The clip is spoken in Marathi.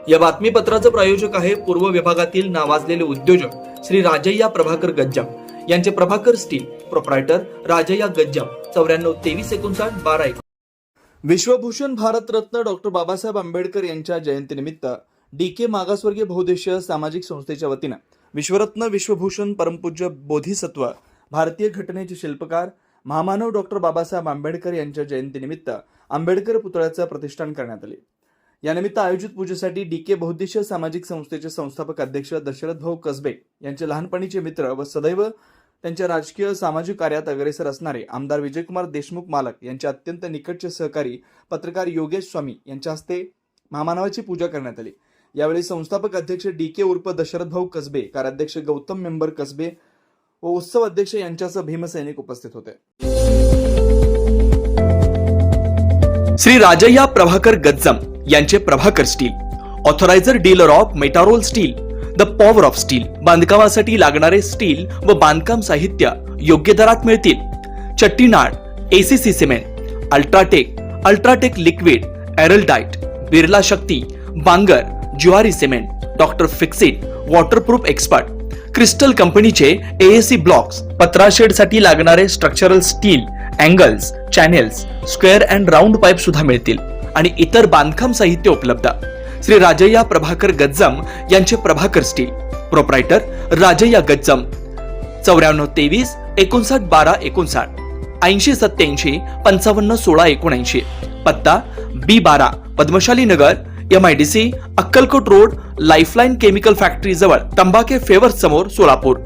या बातमीपत्राचे प्रायोजक आहे पूर्व विभागातील नावाजलेले उद्योजक श्री राजय्या प्रभाकर गज्जाम यांचे प्रभाकर स्टील, प्रोप्रायटर राजय्या गज्जाम, 94 23 59 12. विश्वभूषण भारतरत्न डॉक्टर बाबासाहेब आंबेडकर यांच्या जयंतीनिमित्त DK मागासवर्गीय बहुउद्देशीय सामाजिक संस्थेच्या वतीनं विश्वरत्न विश्वभूषण परमपूज्य बोधिसत्व भारतीय घटनेचे शिल्पकार महामानव डॉक्टर बाबासाहेब आंबेडकर यांच्या जयंतीनिमित्त आंबेडकर पुतळ्याचं प्रतिष्ठान करण्यात आले. यानिमित्त आयोजित पूजेसाठी DK बहुउद्देशीय सामाजिक संस्थेचे संस्थापक अध्यक्ष दशरथ भाऊ कसबे यांचे लहानपणीचे मित्र व सदैव त्यांच्या राजकीय सामाजिक कार्यात अग्रेसर असणारे आमदार विजयकुमार देशमुख मालक यांचे अत्यंत निकटचे सहकारी पत्रकार योगेश स्वामी यांच्या हस्ते महामानवाची पूजा करण्यात आली. यावेळी संस्थापक अध्यक्ष DK उर्फ दशरथ भाऊ कसबे, कार्याध्यक्ष गौतम मेंबर कसबे व उत्सव अध्यक्ष यांच्यासह भीमसैनिक उपस्थित होते. श्री राजय्या प्रभाकर गज्जाम यांचे Prabhakar steel, authorised dealer of Metarol steel, the power of steel. बांधकामासाठी लागणारे स्टील व बांधकाम साहित्य योग्य दरात मिळतील. Chettinad, ACC cement, UltraTech liquid, araldite, Birla Shakti, Bangur, Zuari cement, doctor Fixit, waterproof expert, crystal कंपनीचे AAC ब्लॉक्स, पत्राशेड साठी लागणारे structural steel, angles, channels, square and round pipe सुद्धा मिळतील आणि इतर बांधकाम साहित्य उपलब्ध. श्री राजय्या प्रभाकर गज्जाम यांचे प्रभाकर स्टील, प्रोप्रायटर राजय्या गज्जाम, 94 23 59 12 59, 80 87 55 16 79. पत्ता B12 पद्मशाली नगर, MIDC, Akkalkot road, lifeline chemical factory जवळ, तंबाखे फेवर्स समोर, सोलापूर.